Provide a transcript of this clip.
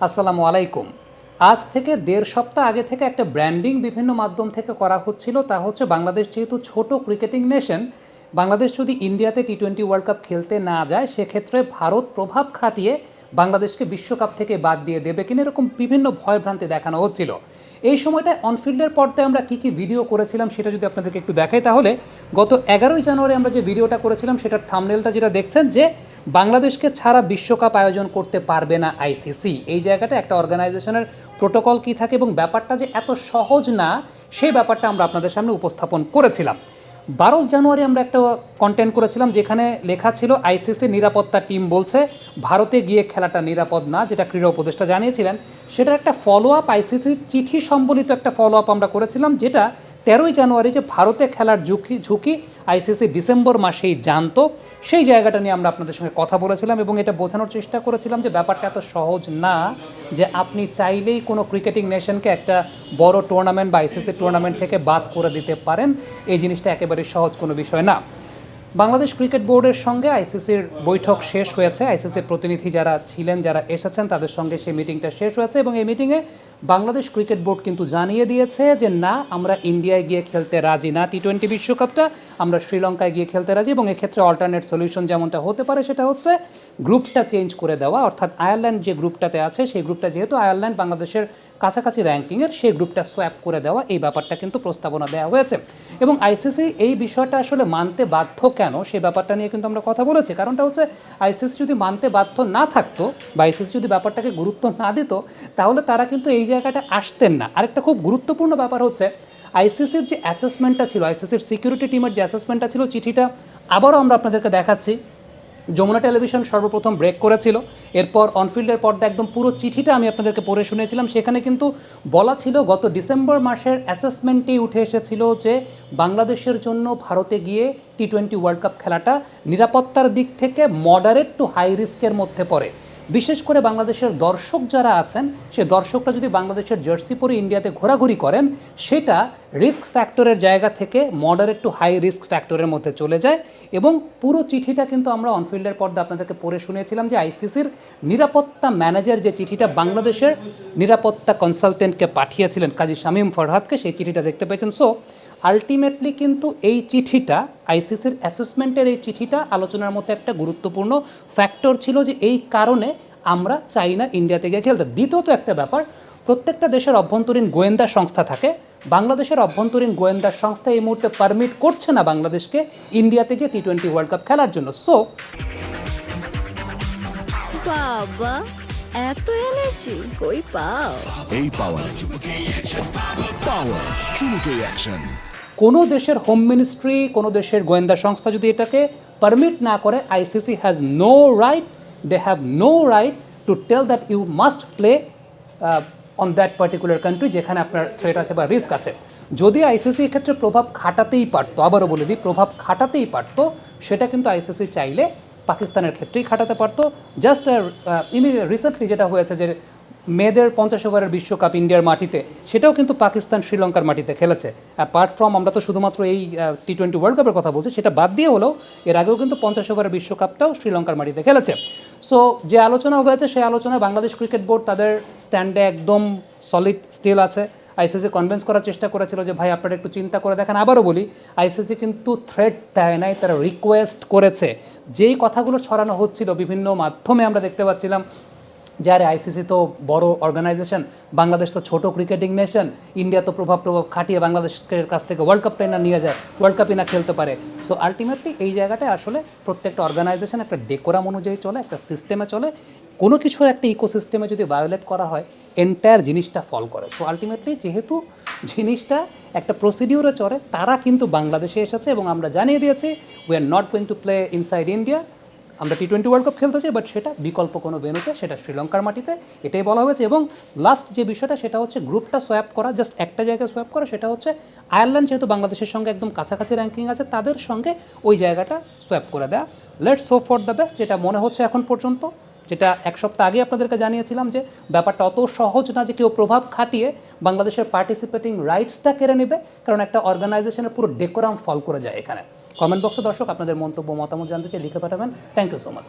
আসসালামু আলাইকুম। আজ থেকে দেড় সপ্তাহ আগে থেকে একটা ব্র্যান্ডিং বিভিন্ন মাধ্যম থেকে করা হচ্ছিল, তা হচ্ছে বাংলাদেশ যেহেতু ছোট ক্রিকেটিং নেশন, বাংলাদেশ যদি ইন্ডিয়াতে টি-20 ওয়ার্ল্ড কাপ খেলতে না যায় সেক্ষেত্রে ভারত প্রভাব খাটিয়ে বাংলাদেশকে বিশ্বকাপ থেকে বাদ দিয়ে দেবে কিনা এরকম বিভিন্ন ভয়ভ্রান্তি দেখানো হচ্ছিল। এই সময়টা অনফিল্ডের পর্দায় আমরা কী কী ভিডিও করেছিলাম সেটা যদি আপনাদেরকে একটু দেখাই, তাহলে গত 11ই জানুয়ারি আমরা যে ভিডিওটা করেছিলাম সেটার থাম্বনেলটা যেটা দেখছেন যে বাংলাদেশকে ছাড়া বিশ্বকাপ আয়োজন করতে পারবে না আইসিসি, এই জায়গাটা একটা অর্গানাইজেশনের প্রোটোকল কী থাকে এবং ব্যাপারটা যে এত সহজ না সেই ব্যাপারটা আমরা আপনাদের সামনে উপস্থাপন করেছিলাম। 12 জানুয়ারি আমরা একটা কন্টেন্ট করেছিলাম যেখানে লেখা ছিল আইসিসি নিরাপত্তা টিম বলছে ভারতে গিয়ে খেলাটা নিরাপদ না, যেটা ক্রীড়া উপদেষ্টা জানিয়েছিলেন। সেটার একটা ফলো আপ, আইসিসির চিঠি সম্বলিত একটা ফলো আপ আমরা করেছিলাম, যেটা 13ই জানুয়ারি যে ভারতে খেলার ঝুঁকি আইসিসি ডিসেম্বর মাসেই জানতো, সেই জায়গাটা নিয়ে আমরা আপনাদের সঙ্গে কথা বলেছিলাম এবং এটা বোঝানোর চেষ্টা করেছিলাম যে ব্যাপারটা এত সহজ না যে আপনি চাইলেই কোনো ক্রিকেটিং নেশনকে একটা বড় টুর্নামেন্ট বা আইসিসি টুর্নামেন্ট থেকে বাদ করে দিতে পারেন। এই জিনিসটা একেবারে সহজ কোনো বিষয় না। বাংলাদেশ ক্রিকেট বোর্ডের সঙ্গে আইসিসির বৈঠক শেষ হয়েছে, আইসিসির প্রতিনিধি যারা ছিলেন, যারা এসেছেন, তাদের সঙ্গে সেই মিটিংটা শেষ হয়েছে এবং এই মিটিংয়ে বাংলাদেশ ক্রিকেট বোর্ড কিন্তু জানিয়ে দিয়েছে যে না, আমরা ইন্ডিয়ায় গিয়ে খেলতে রাজি না টি-20 বিশ্বকাপটা, আমরা শ্রীলঙ্কায় গিয়ে খেলতে রাজি এবং এক্ষেত্রে অল্টারনেট সলিউশন যেমনটা হতে পারে সেটা হচ্ছে গ্রুপটা চেঞ্জ করে দেওয়া, অর্থাৎ আয়ারল্যান্ড যে গ্রুপটাতে আছে সেই গ্রুপটা যেহেতু আয়ারল্যান্ড বাংলাদেশের কাছাকাছি র্যাঙ্কিংয়ের, সেই গ্রুপটা সোয়াপ করে দেওয়া, এই ব্যাপারটা কিন্তু প্রস্তাবনা দেওয়া হয়েছে এবং আইসিসি এই বিষয়টা আসলে মানতে বাধ্য কেন সেই ব্যাপারটা নিয়ে কিন্তু আমরা কথা বলেছি। কারণটা হচ্ছে আইসিসি যদি মানতে বাধ্য না থাকতো বা আইসিসি যদি ব্যাপারটাকে গুরুত্ব না দিত তাহলে তারা কিন্তু এই জায়গাটা আসতেন না। আরেকটা খুব গুরুত্বপূর্ণ ব্যাপার হচ্ছে আইসিসির যে অ্যাসেসমেন্টটা ছিল, আইসিসির সিকিউরিটি টিমের যে অ্যাসেসমেন্টটা ছিল, চিঠিটা আবারও আমরা আপনাদেরকে দেখাচ্ছি। যমুনা টেলিভিশন সর্বপ্রথম ব্রেক করেছিল, এরপর অনফিল্ডের পর্দা একদম পুরো চিঠিটা আমি আপনাদেরকে পড়ে শুনেছিলাম। সেখানে কিন্তু বলা ছিল গত ডিসেম্বর মাসের অ্যাসেসমেন্টেই উঠে এসেছিল যে বাংলাদেশের জন্য ভারতে গিয়ে টি-20 ওয়ার্ল্ড কাপ খেলাটা নিরাপত্তার দিক থেকে মডারেট টু হাই রিস্কের মধ্যে পড়ে। বিশেষ করে বাংলাদেশের দর্শক যারা আছেন সে দর্শকরা যদি বাংলাদেশের জার্সি পরে ইন্ডিয়াতে ঘোরাঘুরি করেন সেটা রিস্ক ফ্যাক্টরের জায়গা থেকে মডারেট টু হাই রিস্ক ফ্যাক্টরের মধ্যে চলে যায় এবং পুরো চিঠিটা কিন্তু আমরা অনফিল্ডের পর্দা আপনাদেরকে পড়ে শুনেছিলাম যে আইসিসির নিরাপত্তা ম্যানেজার যে চিঠিটা বাংলাদেশের নিরাপত্তা কনসালটেন্টকে পাঠিয়েছিলেন কাজী শামীম ফরহাদকে, সেই চিঠিটা দেখতে পেয়েছেন। সো আলটিমেটলি কিন্তু এই চিঠিটা আইসিসির অ্যাসেসমেন্টের এই চিঠিটা আলোচনার মধ্যে একটা গুরুত্বপূর্ণ ফ্যাক্টর ছিল যে এই কারণে আমরা চাই না ইন্ডিয়াতে গিয়ে খেলতে। দ্বিতীয়ত একটা ব্যাপার, প্রত্যেকটা দেশের অভ্যন্তরীণ গোয়েন্দা সংস্থা থাকে, বাংলাদেশের অভ্যন্তরীণ গোয়েন্দা সংস্থা এই মুহূর্তে পারমিট করছে না বাংলাদেশকে ইন্ডিয়াতে গিয়ে টি-20 ওয়ার্ল্ড কাপ খেলার জন্য। সো বাবা, এত এনার্জি কই পাও? এই পাওয়ার চুমুকে অ্যাকশন। কোনো দেশের হোম মিনিস্ট্রি, কোনো দেশের গোয়েন্দা সংস্থা যদি এটাকে পারমিট না করে, ICC has no right, they have no right to tell that you must play on that particular country যেখানে আপনার থ্রেট আছে বা রিস্ক আছে। যদি আইসিসি এক্ষেত্রে প্রভাব খাটাতেই পারতো, আবারও বলে দিই, প্রভাব খাটাতেই পারতো, সেটা কিন্তু আইসিসি চাইলে পাকিস্তানের ক্ষেত্রেই খাটাতে পারতো। জাস্ট রিসেন্টলি যেটা হয়েছে যে মেয়েদের 50 ওভারের বিশ্বকাপ ইন্ডিয়ার মাটিতে, সেটাও কিন্তু পাকিস্তান শ্রীলঙ্কার মাটিতে খেলেছে। অ্যাপার্ট ফ্রম, আমরা তো শুধুমাত্র এই টি-20 ওয়ার্ল্ড কাপের কথা বলছি, সেটা বাদ দিয়ে হলেও এর আগেও কিন্তু 50 ওভারের বিশ্বকাপটাও শ্রীলঙ্কার মাটিতে খেলেছে। সো যে আলোচনা হয়েছে সেই আলোচনায় বাংলাদেশ ক্রিকেট বোর্ড তাদের স্ট্যান্ডে একদম সলিড স্টিল আছে। আইসিসি কনভিন্স করার চেষ্টা করেছিল যে ভাই আপনারা একটু চিন্তা করে দেখেন। আবারও বলি, আইসিসি কিন্তু থ্রেট দেয় নাই, তারা রিকোয়েস্ট করেছে। যেই কথাগুলো ছড়ানো হচ্ছিল বিভিন্ন মাধ্যমে আমরা দেখতে পাচ্ছিলাম যে আরে আইসিসি তো বড় অর্গানাইজেশন, বাংলাদেশ তো ছোট ক্রিকেটিং নেশন, ইন্ডিয়া তো প্রভাব খাটিয়ে বাংলাদেশের কাছ থেকে ওয়ার্ল্ড কাপটাই না নিয়ে যায়, ওয়ার্ল্ড কাপই না খেলতে পারে। সো আলটিমেটলি এই জায়গাটায় আসলে প্রত্যেকটা অর্গানাইজেশন একটা ডেকোরাম অনুযায়ী চলে, একটা সিস্টেমে চলে। কোনো কিছুর একটা ইকোসিস্টেমে যদি ভায়োলেট করা হয় এন্টায়ার জিনিসটা ফল করে। সো আলটিমেটলি যেহেতু জিনিসটা একটা প্রসিডিউরে চলে, তারা কিন্তু বাংলাদেশে এসেছে এবং আমরা জানিয়ে দিয়েছি we are not going to play inside India. আমরা টি-20 ওয়ার্ল্ড কাপ খেলতে চাই, বাট সেটা বিকল্প কোনো ভেন্যুতে, সেটা শ্রীলঙ্কার মাটিতে, এটাই বলা হয়েছে। এবং লাস্ট যে বিষয়টা সেটা হচ্ছে গ্রুপটা সোয়াপ করা, জাস্ট একটা জায়গায় সোয়াপ করা, সেটা হচ্ছে আয়ারল্যান্ড যেহেতু বাংলাদেশের সঙ্গে একদম কাছাকাছি র্যাঙ্কিং আছে, তাদের সঙ্গে ওই জায়গাটা সোয়াপ করে দেয়া। Let's hope for the best, যেটা মনে হচ্ছে এখন পর্যন্ত, যেটা এক সপ্তাহ আগে আপনাদেরকে জানিয়েছিলাম যে ব্যাপারটা অত সহজ না যে কেউ প্রভাব খাটিয়ে বাংলাদেশের পার্টিসিপেটিং রাইটসটা কেড়ে নেবে, কারণ একটা অর্গানাইজেশনের পুরো ডেকোরাম ফল করে যায় এখানে। কমেন্ট বক্সে দর্শক আপনাদের মন্তব্য মতামত জানতে চাই, লিখে পাঠাবেন। Thank you so much.